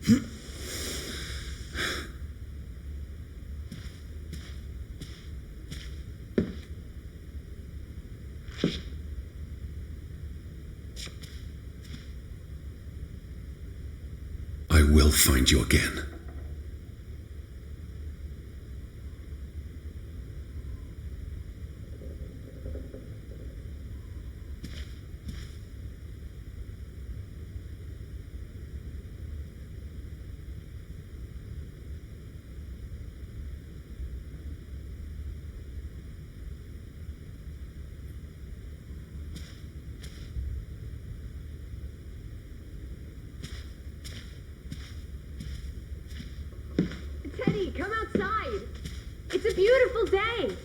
I will find you again. Come outside. It's a beautiful day.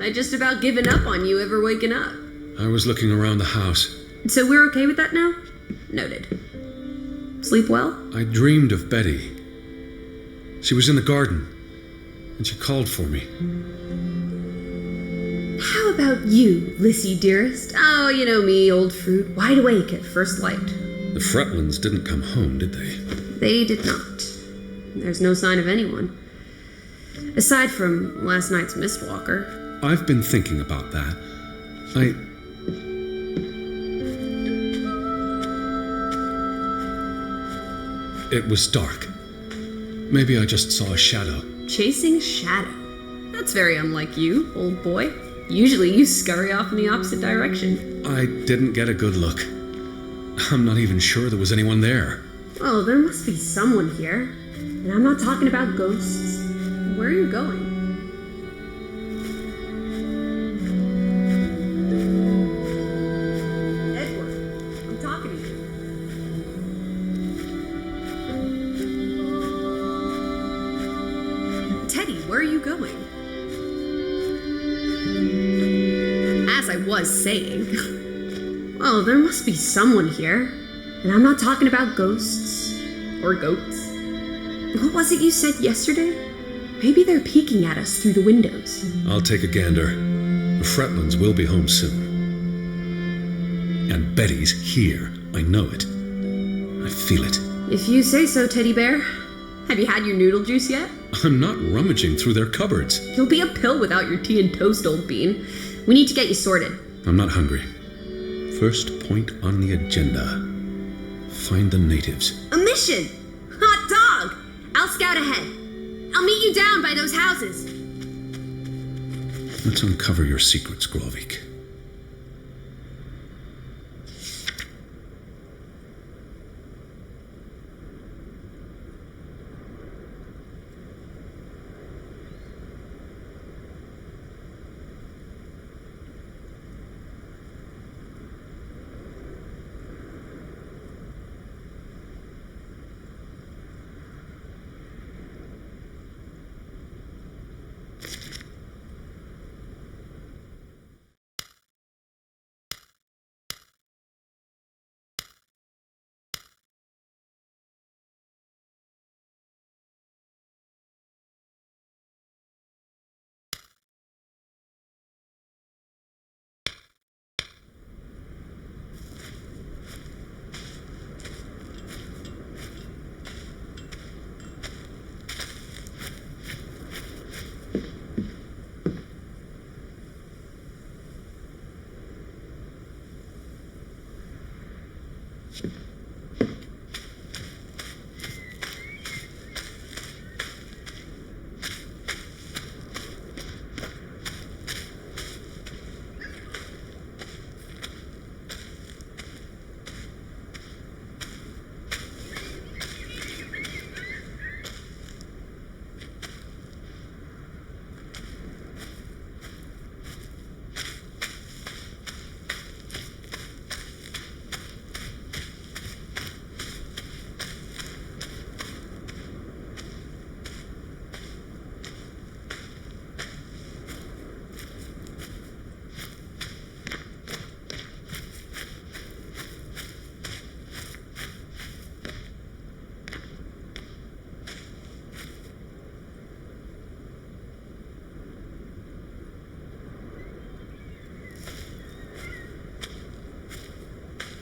I'd just about given up on you ever waking up. I was looking around the house. So we're okay with that now? Noted. Sleep well? I dreamed of Betty. She was in the garden, and she called for me. How about you, Lissy dearest? Oh, you know me, old fruit, wide awake at first light. The Fretlands didn't come home, did they? They did not. There's no sign of anyone. Aside from last night's mistwalker. I've been thinking about that. It was dark. Maybe I just saw a shadow. Chasing shadow? That's very unlike you, old boy. Usually you scurry off in the opposite direction. I didn't get a good look. I'm not even sure there was anyone there. Well, there must be someone here. And I'm not talking about ghosts. Where are you going? Edward, I'm talking to you. Teddy, where are you going? As I was saying. Well, there must be someone here. And I'm not talking about ghosts. Or goats. What was it you said yesterday? Maybe they're peeking at us through the windows. I'll take a gander. The Fretlands will be home soon. And Betty's here. I know it. I feel it. If you say so, teddy bear. Have you had your noodle juice yet? I'm not rummaging through their cupboards. You'll be a pill without your tea and toast, old bean. We need to get you sorted. I'm not hungry. First point on the agenda. Find the natives. A mission! Hot dog! I'll scout ahead. I'll meet you down by those houses. Let's uncover your secrets, Grovik.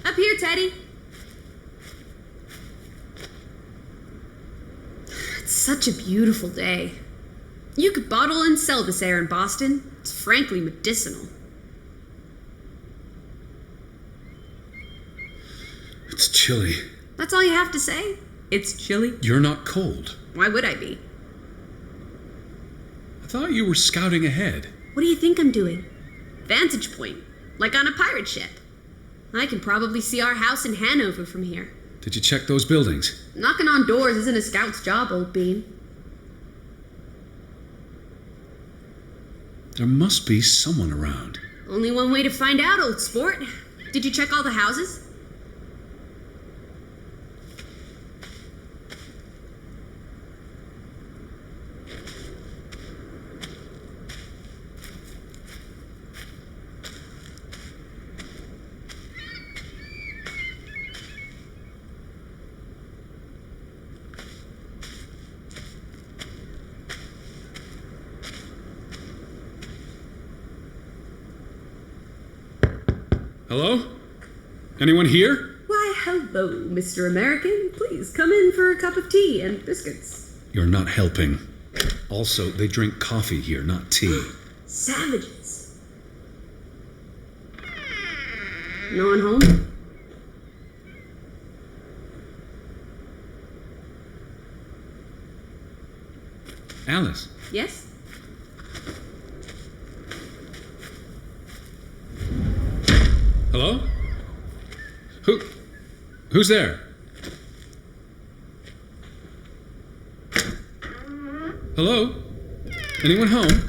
Up here, Teddy. It's such a beautiful day. You could bottle and sell this air in Boston. It's frankly medicinal. It's chilly. That's all you have to say? It's chilly? You're not cold. Why would I be? I thought you were scouting ahead. What do you think I'm doing? Vantage point, like on a pirate ship. I can probably see our house in Hanover from here. Did you check those buildings? Knocking on doors isn't a scout's job, old bean. There must be someone around. Only one way to find out, old sport. Did you check all the houses? Hello? Anyone here? Why, hello, Mr. American. Please come in for a cup of tea and biscuits. You're not helping. Also, they drink coffee here, not tea. Savages. No one home? Alice. Yes? Hello? Who's there? Hello? Anyone home?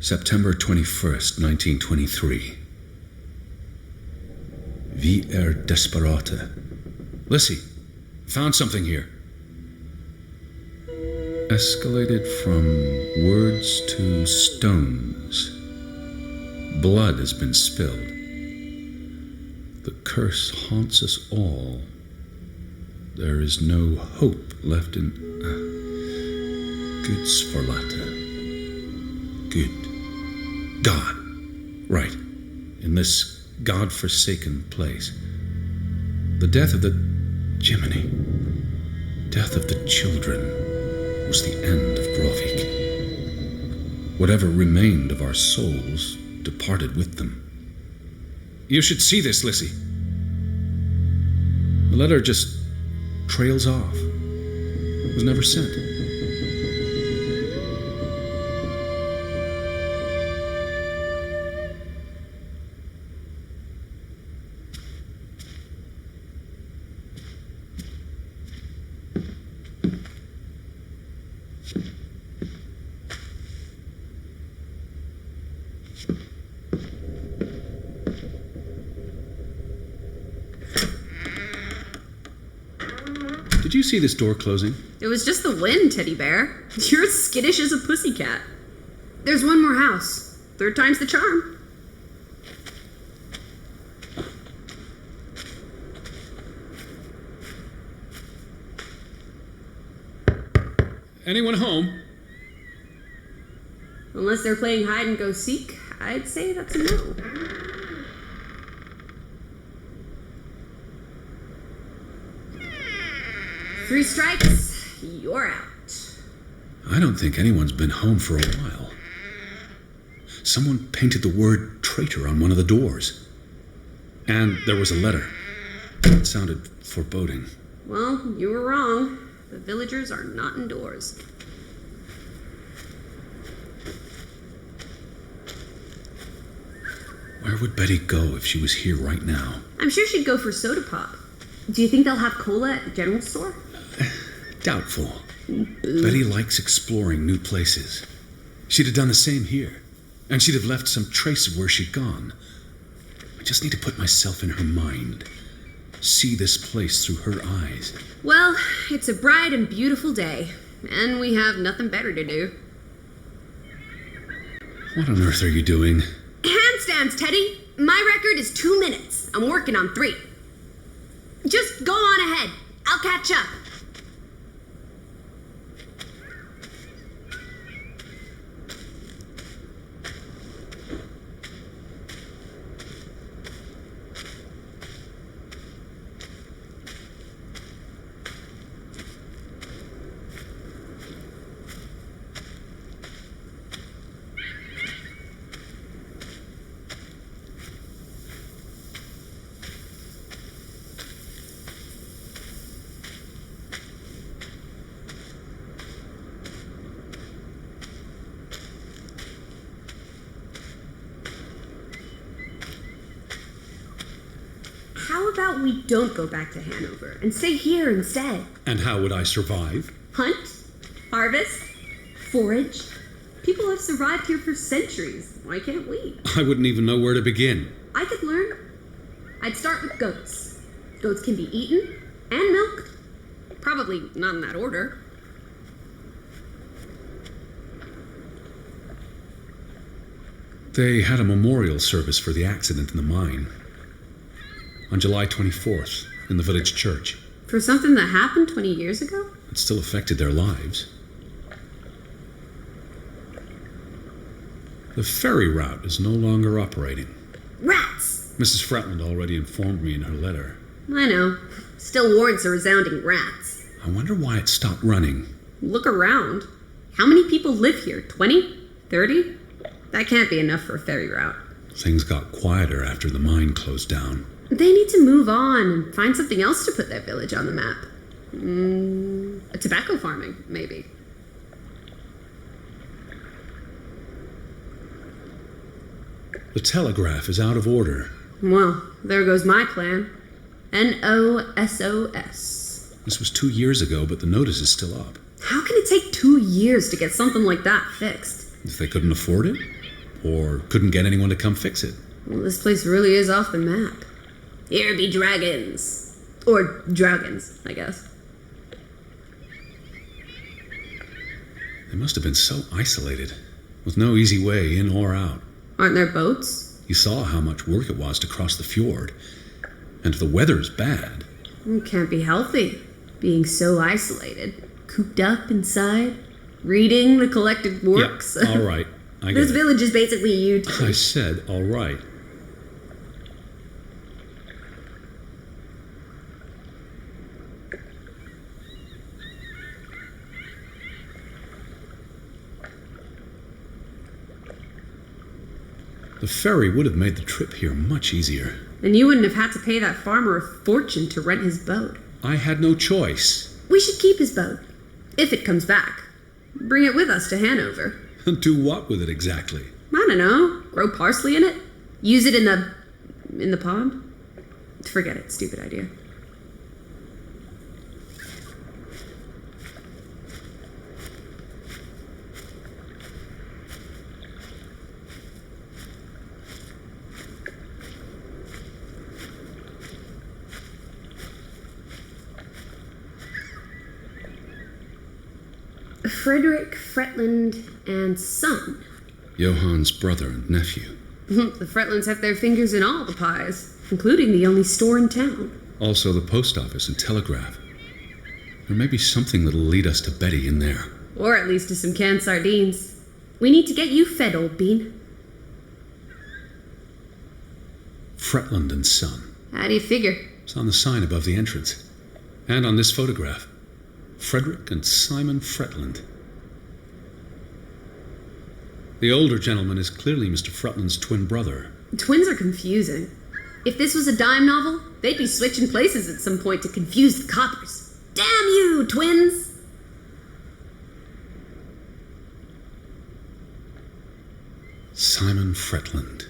September 21st, 1923. Wie desperate. Lissy, found something here. Escalated from words to stones. Blood has been spilled. The curse haunts us all. There is no hope left in... Gudsforlatte. Good. God. Right. In this God-forsaken place. The death of the... Jiminy. Death of the children was the end of Grovik. Whatever remained of our souls departed with them. You should see this, Lissy. The letter just trails off. It was never sent. Did you see this door closing? It was just the wind, teddy bear. You're as skittish as a pussycat. There's one more house. Third time's the charm. Anyone home? Unless they're playing hide and go seek, I'd say that's a no. Three strikes, you're out. I don't think anyone's been home for a while. Someone painted the word traitor on one of the doors. And there was a letter. It sounded foreboding. Well, you were wrong. The villagers are not indoors. Where would Betty go if she was here right now? I'm sure she'd go for soda pop. Do you think they'll have cola at the general store? Doubtful. Betty likes exploring new places. She'd have done the same here. And she'd have left some trace of where she'd gone. I just need to put myself in her mind. See this place through her eyes. Well, it's a bright and beautiful day. And we have nothing better to do. What on earth are you doing? Handstands, Teddy. My record is 2 minutes. I'm working on 3. Just go on ahead. I'll catch up. How about we don't go back to Hanover and stay here instead? And how would I survive? Hunt, harvest, forage. People have survived here for centuries. Why can't we? I wouldn't even know where to begin. I could learn I'd start with goats. Goats can be eaten and milked. Probably not in that order. They had a memorial service for the accident in the mine on July 24th in the village church. For something that happened 20 years ago? It still affected their lives. The ferry route is no longer operating. Rats! Mrs. Fretland already informed me in her letter. I know. Still warrants a resounding rats. I wonder why it stopped running. Look around. How many people live here? 20? 30? That can't be enough for a ferry route. Things got quieter after the mine closed down. They need to move on and find something else to put their village on the map. Tobacco farming, maybe. The telegraph is out of order. Well, there goes my plan. NOSOS. This was 2 years ago, but the notice is still up. How can it take 2 years to get something like that fixed? If they couldn't afford it? Or couldn't get anyone to come fix it? Well, this place really is off the map. Here be dragons. Or Draugans, I guess. They must have been so isolated, with no easy way in or out. Aren't there boats? You saw how much work it was to cross the fjord. And if the weather's bad... It can't be healthy, being so isolated. Cooped up inside, reading the collected works. Yeah, all right. I get This it. village is basically you two. I said all right. The ferry would have made the trip here much easier. And you wouldn't have had to pay that farmer a fortune to rent his boat. I had no choice. We should keep his boat, if it comes back. Bring it with us to Hanover. Do what with it exactly? I don't know. Grow parsley in it? Use it in the pond? Forget it. Stupid idea. Frederick Fretland and son. Johann's brother and nephew. The Fretlands have their fingers in all the pies, including the only store in town. Also the post office and telegraph. There may be something that'll lead us to Betty in there. Or at least to some canned sardines. We need to get you fed, old bean. Fretland and Son. How do you figure? It's on the sign above the entrance. And on this photograph. Frederick and Simon Fretland. The older gentleman is clearly Mr. Fretland's twin brother. Twins are confusing. If this was a dime novel, they'd be switching places at some point to confuse the coppers. Damn you, twins! Simon Fretland.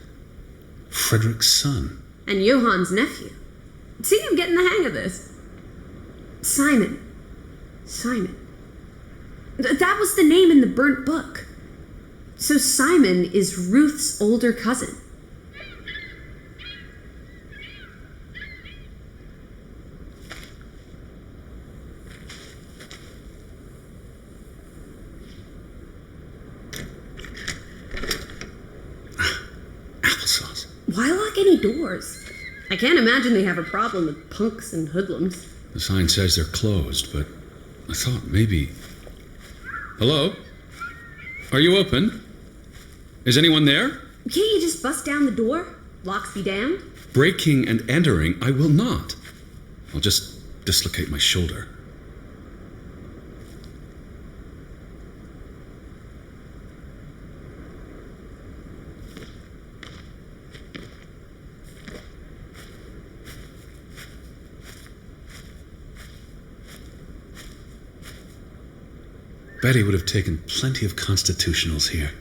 Frederick's son. And Johann's nephew. See, I'm getting the hang of this. Simon. That was the name in the burnt book. So Simon is Ruth's older cousin. Applesauce. Why lock any doors? I can't imagine they have a problem with punks and hoodlums. The sign says they're closed, but I thought maybe... Hello? Are you open? Is anyone there? Can't you just bust down the door? Locks be damned. Breaking and entering, I will not. I'll just dislocate my shoulder. Betty would have taken plenty of constitutionals here.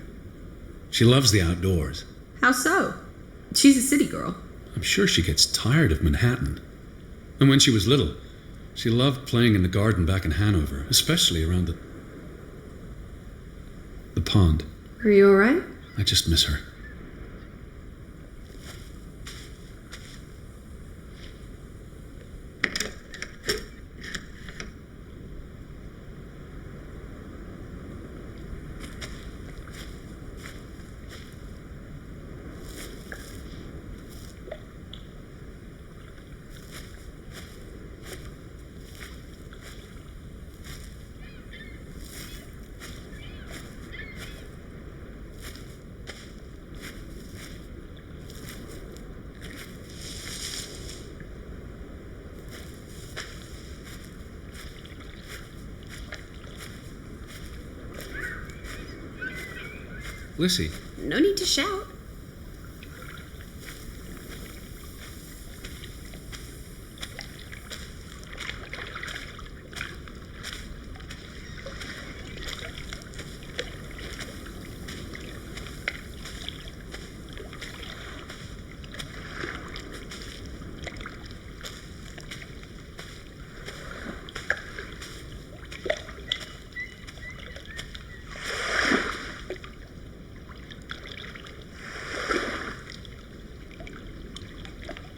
She loves the outdoors. How so? She's a city girl. I'm sure she gets tired of Manhattan. And when she was little, she loved playing in the garden back in Hanover, especially around the pond. Are you all right? I just miss her. Lissy. No need to shout.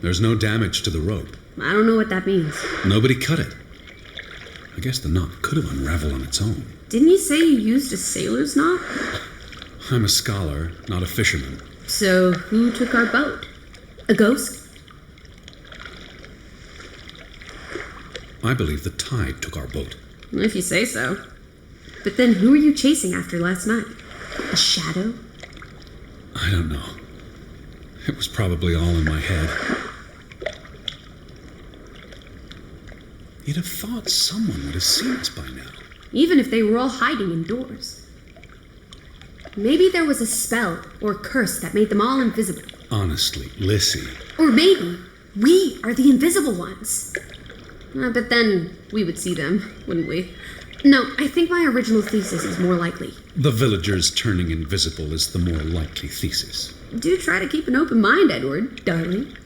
There's no damage to the rope. I don't know what that means. Nobody cut it. I guess the knot could have unraveled on its own. Didn't you say you used a sailor's knot? I'm a scholar, not a fisherman. So who took our boat? A ghost? I believe the tide took our boat. If you say so. But then who were you chasing after last night? A shadow? I don't know. It was probably all in my head. You'd have thought someone would have seen us by now. Even if they were all hiding indoors. Maybe there was a spell or curse that made them all invisible. Honestly, Lissy. Or maybe we are the invisible ones. But then we would see them, wouldn't we? No, I think my original thesis is more likely. The villagers turning invisible is the more likely thesis. Do try to keep an open mind, Edward, darling.